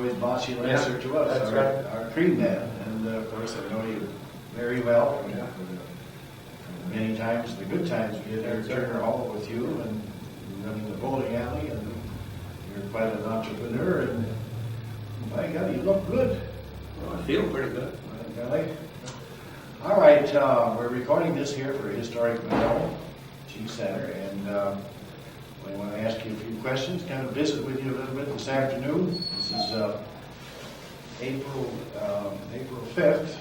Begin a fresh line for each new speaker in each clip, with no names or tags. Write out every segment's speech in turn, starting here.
always Bashti Laesser to us,
that's
our,
right.
our cream man. And of course, I know you very well.
Yeah.
Many times, the good times, we had our Turner Hall with you and running the bowling alley, and you're quite an entrepreneur. And my God, you look good.
Well, I feel pretty good.
My golly. All right, we're recording this here for Historic Monroe Cheese Center, and I want to ask you a few questions, kind of visit with you a little bit this afternoon. This is April 5th,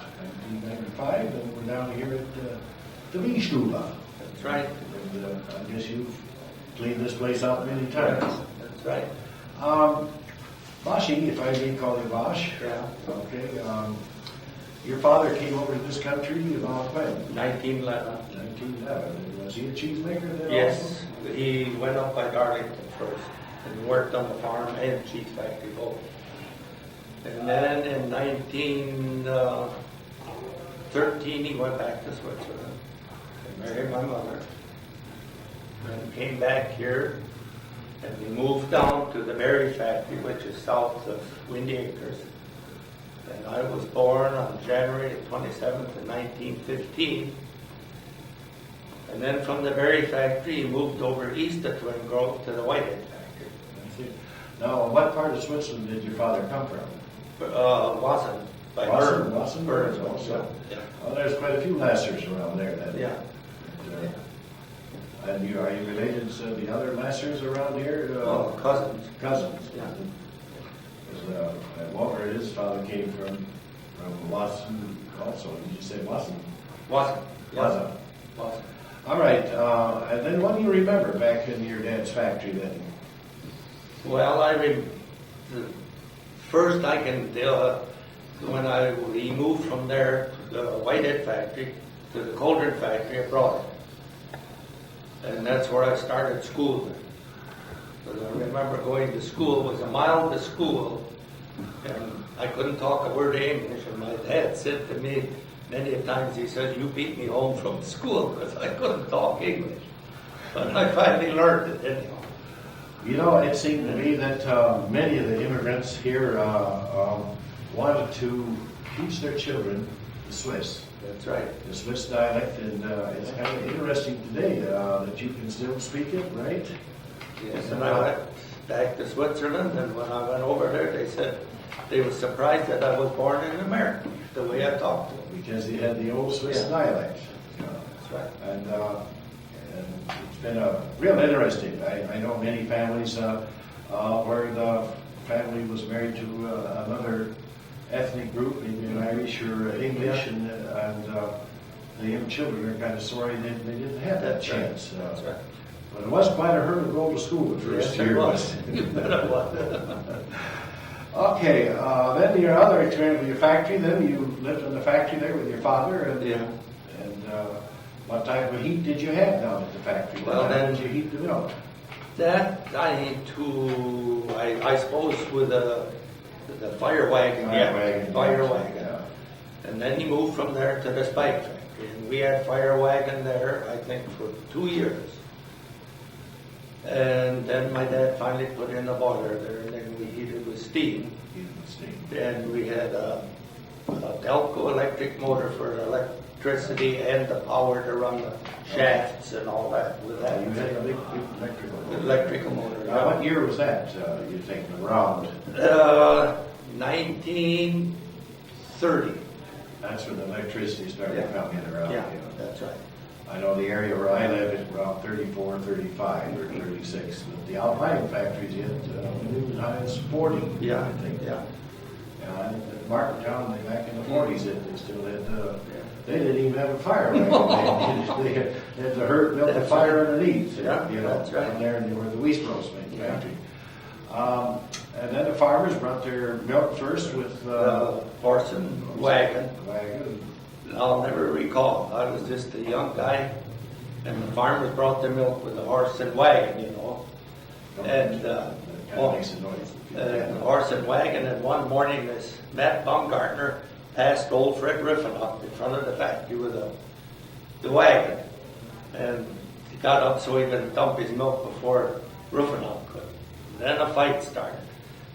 1995, and we're down here at the Bashti.
That's right.
And I guess you've cleaned this place out many times.
That's right.
Bashti, if I may call you Bosch.
Yeah.
Okay. Your father came over to this country about when?
1911.
1911. Was he a cheesemaker then?
Yes,
Also?
he went up by Darlington first and worked on the farm and cheese factory both. And then in 1913 he went back to Switzerland and married my mother. And came back here and we moved down to the berry factory, which is south of Windy Acres. And I was born on January 27th of 1915. And then from the berry factory, he moved over east of Twin Grove to the Whitehead factory.
I see. Now, what part of Switzerland did your father come from?
Wasn't. By
Wasson?
Bern.
Wasson?
Bern,
Also.
yeah.
Well, there's quite a few Laessers around there then.
Yeah.
And are you related to the other Laessers around here?
Cousins.
Cousins.
Yeah.
Because Walter, his father came from Wasson also. Did you say Wasson?
Wasn't.
Wasson.
Wasn't.
All right. And then what do you remember back in your dad's factory then?
Well, the first I can tell, when we moved from there to the Whitehead factory to the Cauldron factory abroad. And that's where I started school. Because I remember going to school, it was a mile to school, and I couldn't talk a word of English, and my dad said to me many times, he says, "You beat me home from school," because I couldn't talk English. But I finally learned it anyhow.
You know, it seemed to me that many of the immigrants here wanted to teach their children the Swiss.
That's right.
The Swiss dialect, and it's kind of interesting today that you can still speak it, right?
Yes, and I went back to Switzerland, and when I went over there, they said they were surprised that I was born in America, the way I talked to them.
Because they had the old Swiss
Yeah.
dialect.
That's right.
And it's been a real interesting. I know many families where the family was married to another ethnic group, maybe an Irish or English,
Yeah.
and the young children are kind of sorry they didn't have that
That's right.
chance.
That's right.
But it was quite a hurdle to go to school the first
Yes,
year.
it was. You bet it was.
Okay, then your other experience with your factory, then you lived in the factory there with your father, and,
Yeah.
and what type of heat did you have down at the factory?
Well,
How
then-
did you heat the milk?
That I suppose with the fire wagon. Fire wagon.
Yeah.
And then he moved from there to the spike factory, and we had fire wagon there, I think, for 2 years. And then my dad finally put in a boiler there, and then we heated with steam.
Heated with steam.
And we had a Delco electric motor for the electricity and the power to run the shafts and all that with that.
You had a big electrical motor.
Electrical motor.
Now, what year was that, you think, around?
1930.
That's when the electricity started coming around.
Yeah,
you know.
that's right.
I know the area where I live is around 34, 35, or 36. But the Alpine factories hit as high as 40,
Yeah,
I think.
yeah.
I think that Martintown, back in the 40s, they still had, they didn't even have a fire. They had to build the fire underneath,
Yeah,
you know,
that's right.
down there in where the Wheatbros factory. And then the farmers brought their milk first with
Horse and wagon.
wagon.
I'll never recall. I was just a young guy, and the farmers brought their milk with a horse and wagon, you know. And
Kind of makes a noise.
the horse and wagon, and one morning this Matt Baumgartner passed old Fred Riffenhoff in front of the factory with the wagon. And he got up so he could dump his milk before Riffenhoff could. Then a fight started.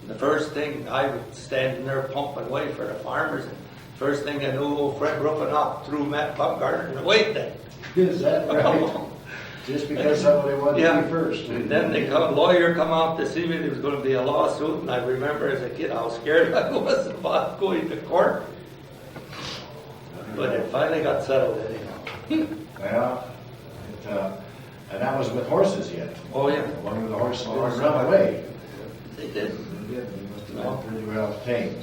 The first thing, I was standing there pumping away for the farmers. And first thing I knew, old Fred Ruffinock threw Matt Bumgarner away then.
Is that right? Just because somebody wanted to be first.
And then lawyer come out to see me, there was going to be a lawsuit, and I remember as a kid how scared I was about going to court. But it finally got settled anyhow.
Well, and that was with horses yet.
Oh, yeah.
One of the horses didn't run away.
They did.
They did. They must have been pretty well tamed.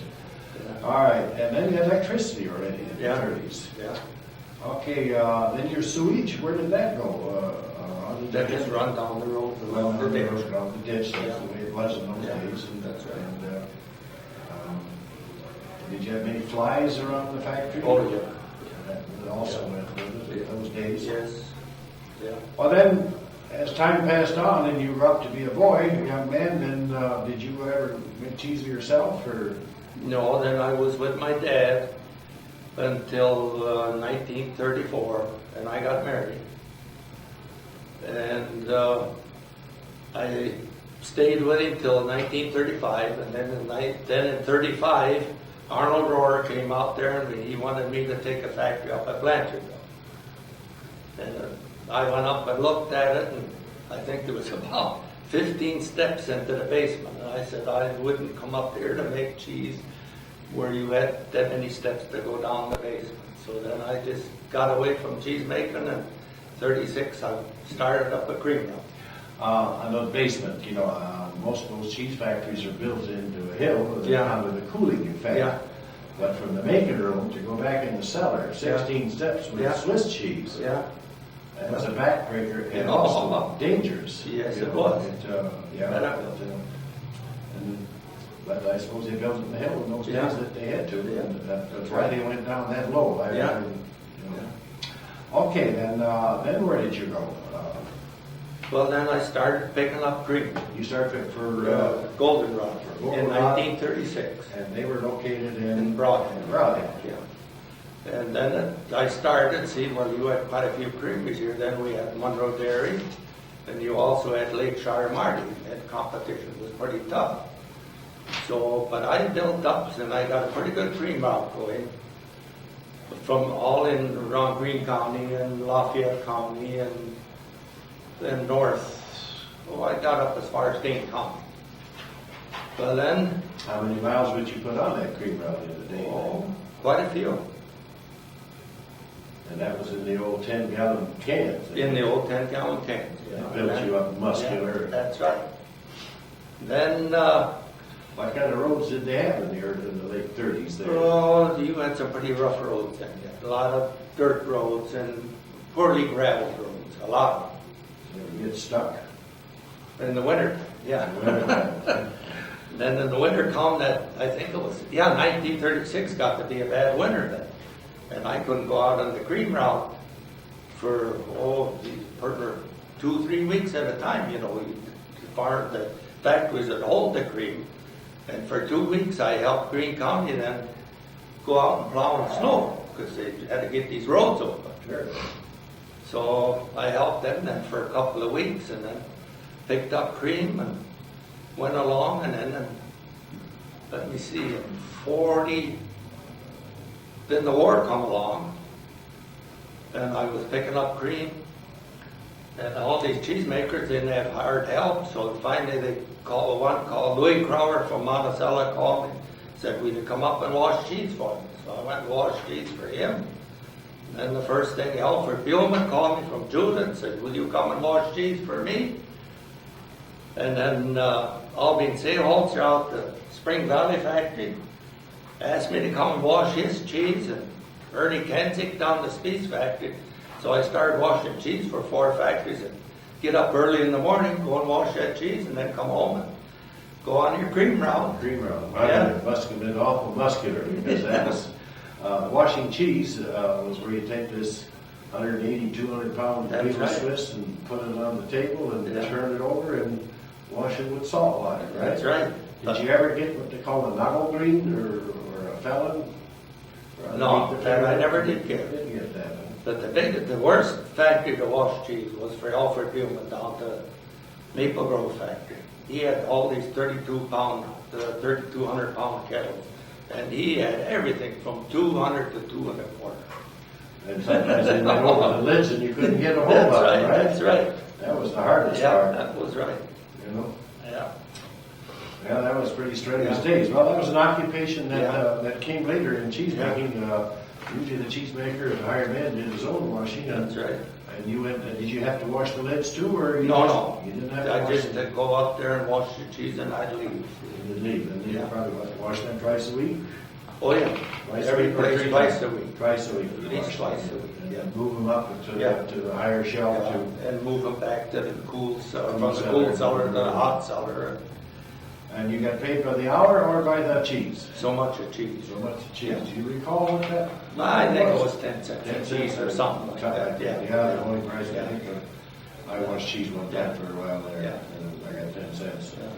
All right, and then you had electricity already in the 30s.
Yeah.
Okay, then your sewage, where did that go? How did
That
you
just
get-
run down the road.
Well,
the ditch.
down the ditch, that's
Yeah.
the way it was in those
Yeah,
days. And,
that's right.
And, did you have many flies around the factory?
Oh, yeah.
That also went with it in those days?
Yes. Yeah.
Well then, as time passed on and you grew up to be a boy, a young man, then did you ever make cheese yourself, or?
No, then I was with my dad until 1934, and I got married. And I stayed with him till 1935, and then in 35, Arnold Rohrer came out there and he wanted me to take a factory up at Blanchardville. And I went up and looked at it, and I think there was about 15 steps into the basement. And I said, I wouldn't come up here to make cheese where you had that many steps to go down the basement. So then I just got away from cheese making, and 36 I started up a cream mill.
On the basement, most of those cheese factories are built into a hill,
Yeah.
under the cooling effect.
Yeah.
But from the making room to go back in the cellar, 16 steps with
Yeah.
Swiss cheese.
Yeah.
That was a backbreaker and
Oh.
also dangerous.
Yes,
You
it
know,
was.
Yeah.
Yeah.
But I suppose they built it in the hill in those
Yeah.
days that they had to.
Yeah.
And that's why they went down that low.
Yeah.
Okay, then where did you go?
Well, then I started picking up cream.
You started for,
Goldenrod in
Goldenrod.
1936.
and they were located in
In Broadhead.
Broadhead.
Yeah. And then I started, well, you had quite a few creameries here. Then we had Monroe Dairy, and you also had Lakeshire Marty, and competition was pretty tough. So, but I built up, and I got a pretty good cream route going from all in around Greene County and Lafayette County and then north. Oh, I got up as far as Dane County. But then,
How many miles would you put on that cream route in a day?
quite a few.
And that was in the old 10-gallon cans.
In the old 10-gallon cans.
It built you up muscular.
Yeah, that's right. Then,
What kind of roads did they have in the late 30s there?
oh, you had some pretty rough roads then. You had a lot of dirt roads and poorly gravelled roads, a lot of
You get stuck.
them. In the winter, yeah.
Well,
Then in the winter come that, I think it was, 1936 got to be a bad winter then. And I couldn't go out on the cream route for 2-3 weeks at a time, the factories that hold the cream. And for 2 weeks I helped Greene County then go out and plow the snow, because they had to get these roads open.
sure.
So I helped them then for a couple of weeks, and then picked up cream and went along, and then, let me see, in 40, then the war come along, and I was picking up cream, and all these cheesemakers didn't have hired help, so finally they one called Louis Crower from Monticello called me, said, "Will you come up and wash cheese for me?" So I went and washed cheese for him. And then the first thing, Alfred Buellman called me from Judah and said, "Will you come and wash cheese for me?" And then Albin Seeholzer out the Spring Valley factory asked me to come and wash his cheese, and Ernie Kensick down the Spies factory. So I started washing cheese for 4 factories, and get up early in the morning, go and wash that cheese, and then come home and go on your cream route.
Cream route. Well,
Yeah.
it must have been awful muscular, because that was, washing cheese was where you take this 180, 200-pound
That's
Baby
right.
Swiss and put it on the table and
Yeah.
turn it over and wash it with salt water, right?
That's right.
Did you ever get what they call a knuckle green or a felon?
No, that I never did get.
Didn't get that. Huh?
But the worst factory to wash cheese was for Alfred Buellman down to Maple Grove factory. He had all these 32-pound 3,200-pound kettles. And he had everything from 200 to 2 1/4.
And sometimes they went over the lids and you couldn't get a hold
That's
of
right,
it, right?
that's right.
That was the hardest
Yeah,
part,
that was right.
you know?
Yeah.
Yeah, that was pretty strenuous
Yeah.
days. Well, that was an occupation that,
Yeah.
that came later in cheesemaking. Usually the cheesemaker, the hired man, did his own washing.
That's right.
And you went, did you have to wash the lids too, or? You
No,
just,
no.
You didn't have to
I
wash
just
them?
go up there and wash the cheese and I'd leave.
You didn't leave, and you
Yeah.
probably have to wash them twice a week?
Oh, yeah.
Twice
Every
a week or
place
3
twice
times?
a week.
Twice a week. you
At least
wash
twice
them.
a week,
And
yeah.
then move them up to,
Yeah.
to the higher shelf
Yeah,
too.
and move them back to the cool,
Cool
from the
cellar.
cool cellar to the hot cellar.
And you got paid by the hour or by the cheese?
So much of cheese.
So much cheese. Do you recall what that?
I think it was 10 cents
10
a cheese or something like that.
Yeah,
Yeah.
the only price,
Yeah.
I think, I watched cheese one time for a while there,
Yeah.
and I got 10 cents.
Yeah.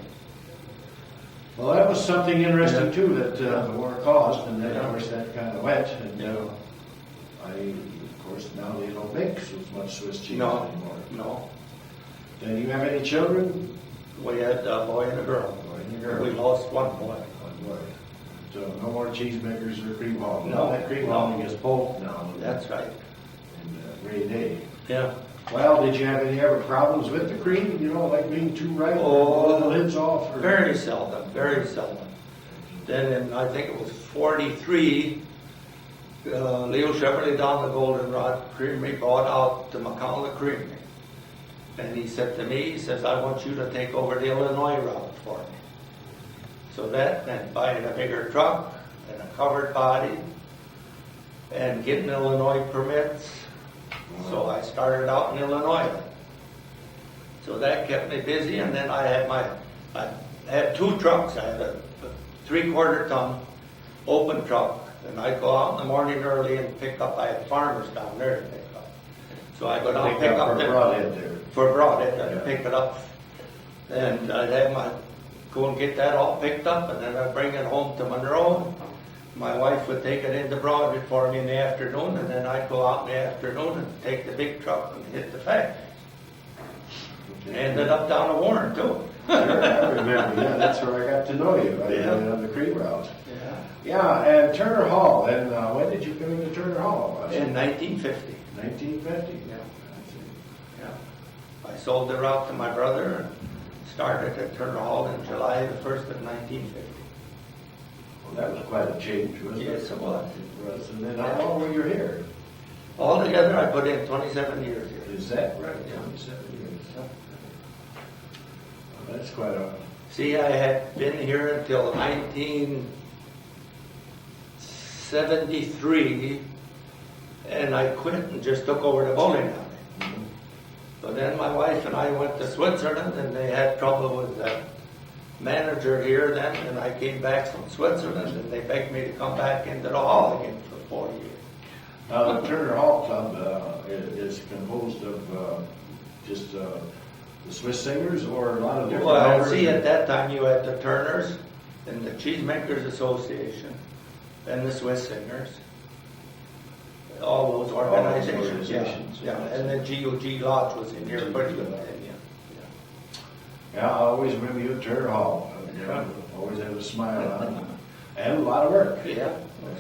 Well, that was something interesting
Yeah.
too, that the war caused, and then, of
Yeah.
course, that kind of wet, and
Yeah.
of course, now they don't make so much Swiss cheese
No,
anymore.
no.
Do you have any children?
We had a boy and a girl.
Boy and a girl.
We lost one boy.
One boy. So no more cheesemakers or cream hog.
No.
That cream hog is Polk now.
That's right.
In Ray Day.
Yeah.
Well, did you have any ever problems with the cream? You know, like being too ripe,
Oh,
or the lids off? Or?
Very seldom, very seldom. Then in, I think it was 43, Leo Chevrolet down the Goldenrod Creamery bought out the McConnell Creamery. And he said to me, he says, I want you to take over the Illinois route for me. So that meant buying a bigger truck and a covered body and getting Illinois permits. So I started out in Illinois. So that kept me busy, and then I had 2 trucks. I had a 3/4 ton open truck, and I'd go out in the morning early and pick up. I had farmers down there to pick up. So I go down and pick up
for broadhead there.
for broadhead, I'd
Yeah.
pick it up, and I'd have go and get that all picked up, and then I'd bring it home to Monroe. My wife would take it into Broadway for me in the afternoon, and then I'd go out in the afternoon and take the big truck and hit the factory. Ended up down to Warren too.
Sure, I remember. Yeah, that's where I got to know you.
Yeah.
On the cream route.
Yeah.
Yeah, and Turner Hall. And when did you come into Turner Hall?
In 1950.
1950.
Yeah.
I see.
Yeah. I sold the route to my brother and started at Turner Hall in July the 1st of 1950.
Well, that was quite a change, wasn't it?
Yes, it was.
It was. And then how long were you here?
Altogether, I put in 27 years here.
Is that right?
Yeah.
27 years. Well, that's quite a.
See, I had been here until 1973, and I quit and just took over the bowling alley.
Mhm.
So then my wife and I went to Switzerland, and they had trouble with the manager here then, and I came back from Switzerland, and they begged me to come back into the hall again for 4 years.
Now, the Turner Hall Club is composed of just the Swiss singers, or a lot of different
Well,
members?
see, at that time you had the Turners and the Cheesemakers Association and the Swiss Singers. All those organizations.
organizations.
Yeah, and then GOG Lodge was in here pretty good.
Yeah, I always remember you at Turner Hall.
Yeah.
Always had a smile on, and a lot of work.
Yeah.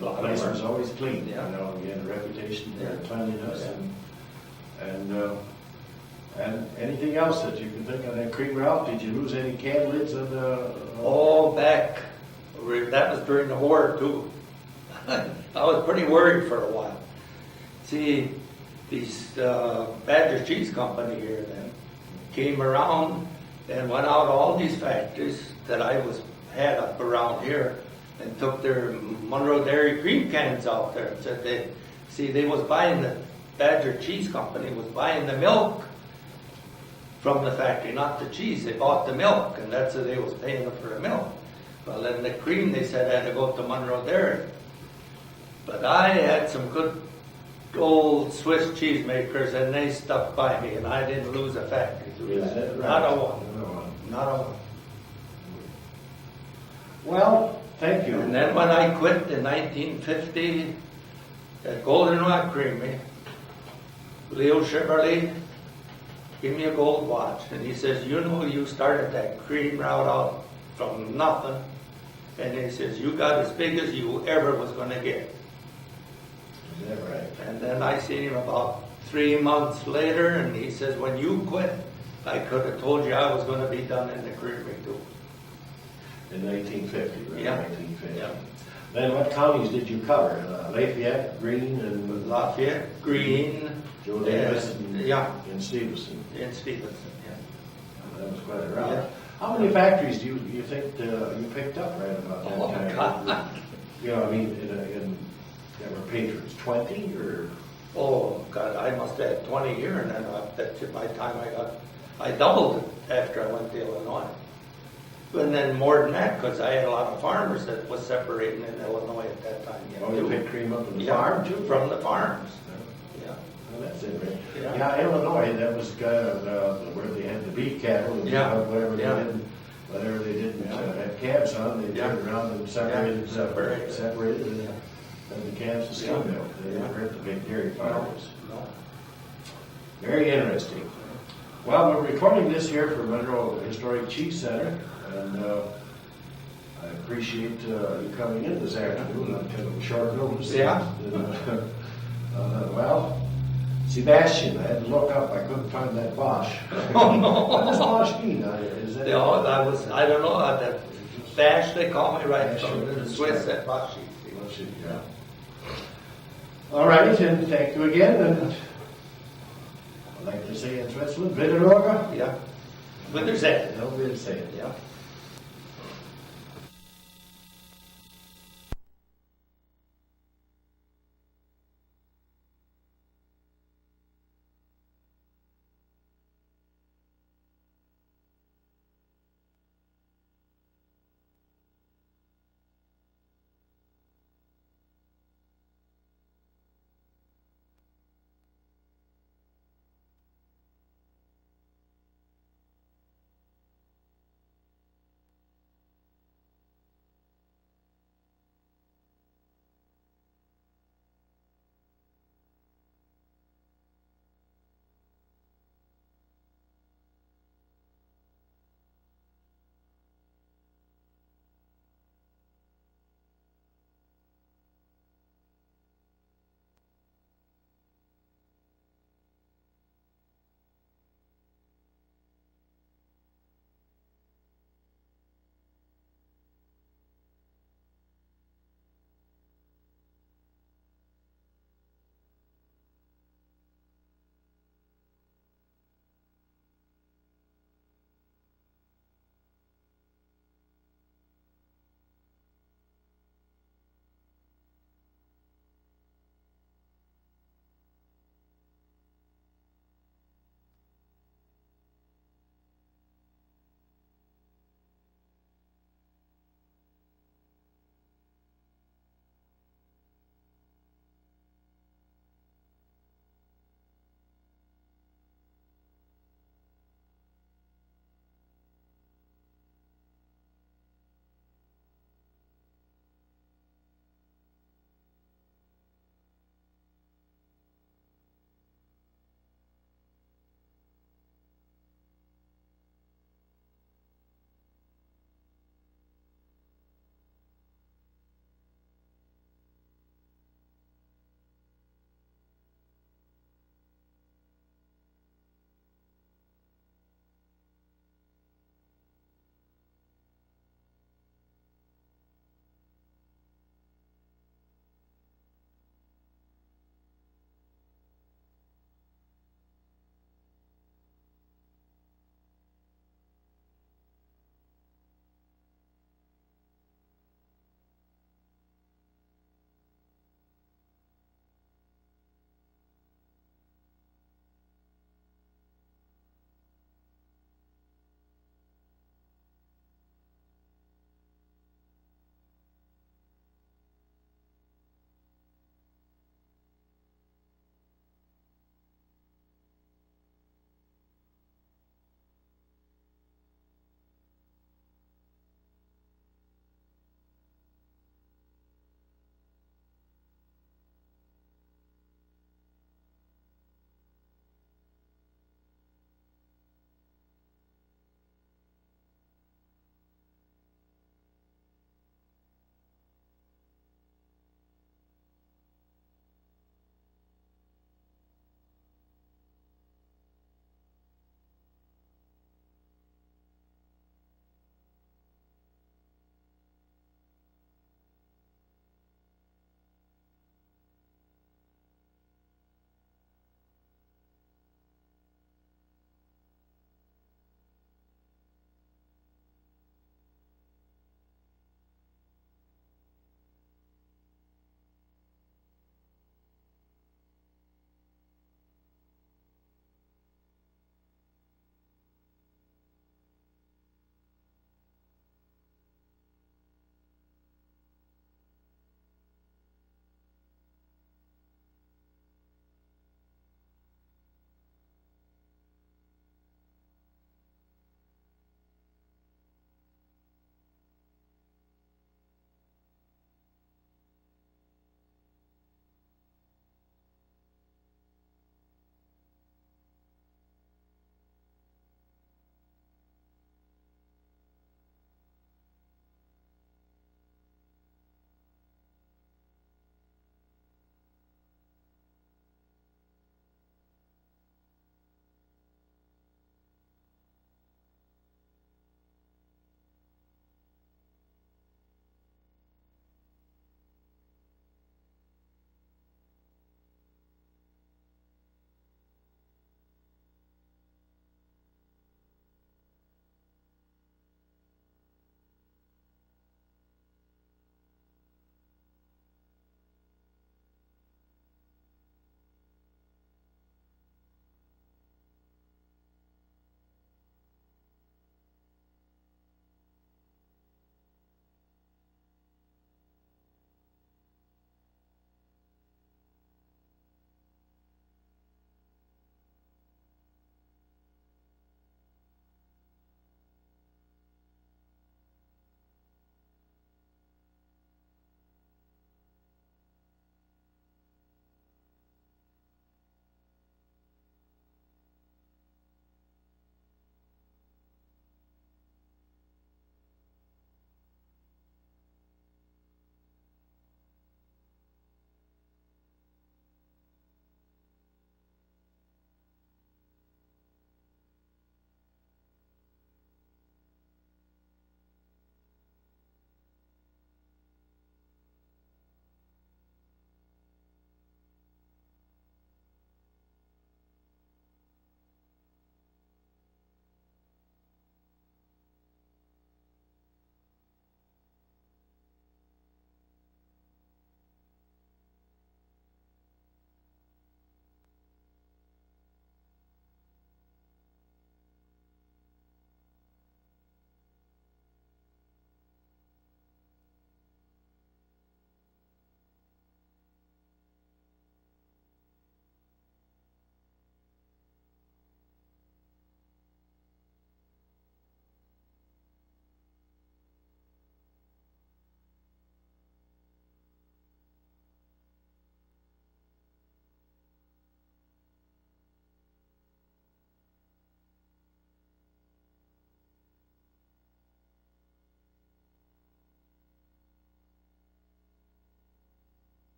The place was always clean.
Yeah.
You know, you had a reputation for
Yeah.
cleanliness
Yeah.
and anything else that you can think of. That cream route, did you lose any can lids on the?
All back, that was during the war too. I was pretty worried for a while. See, these Badger Cheese Company here then came around and went out to all these factories that I had up around here and took their Monroe Dairy cream cans out there and said they was buying the Badger Cheese Company was buying the milk from the factory, not the cheese. They bought the milk, and that's what they was paying them for the milk. Well, then the cream, they said, had to go to Monroe Dairy. But I had some good old Swiss cheesemakers, and they stuck by me, and I didn't lose a factory through
Is
that.
that right?
Not a one.
Not a one.
Not a one.
Well, thank you.
And then when I quit in 1950 at Goldenrod Creamery, Leo Chevrolet gave me a gold watch, and he says, you know, you started that cream route out from nothing And he says, you got as big as you ever was going to get.
Is that right?
And then I seen him about 3 months later, and he says, when you quit, I could have told you I was going to be done in the creamery too.
In 1950, right?
Yeah.
1950.
Yeah.
Then what counties did you cover? Lafayette, Greene, and
Lafayette, Greene,
Joe Davis, and,
yeah,
and Stevenson.
and Stevenson, yeah.
That was quite a route.
Yeah.
How many factories do you think you picked up right about that
Oh,
time?
God.
You know, I mean, there were patrons, 20 or?
Oh, God, I must have had 20 years, and then by the time I doubled it after I went to Illinois. And then more than that, because I had a lot of farmers that was separating in Illinois at that time.
Oh, you picked cream up in the
Yeah,
farm too?
from the farms. Yeah.
Well, that's it, right?
Yeah.
Yeah, Illinois, that was kind of where they had the beef cattle and
Yeah.
whatever
Yeah.
they didn't
Yeah.
have calves on, they
Yeah.
turned around and separated,
Yeah.
separated and the calves to skim
Yeah.
milk. They
Yeah.
weren't the big dairy farmers.
No.
Very interesting. Well, we're recording this here for Monroe Historic Cheese Center, and I appreciate you coming in this afternoon on kind of short notice.
Yeah.
Well, Sebastian, I had to look up, I couldn't find that Bosch.
Oh, no.
What does Bosch mean? Is that?
I don't know, that Bash, they call me right
Bash,
from the Swiss at Bashti.
Yeah. All right, and thank you again, and I'd like to say in Switzerland, Wiederhoger.
Yeah. But there's that.
Don't really say it.
Yeah.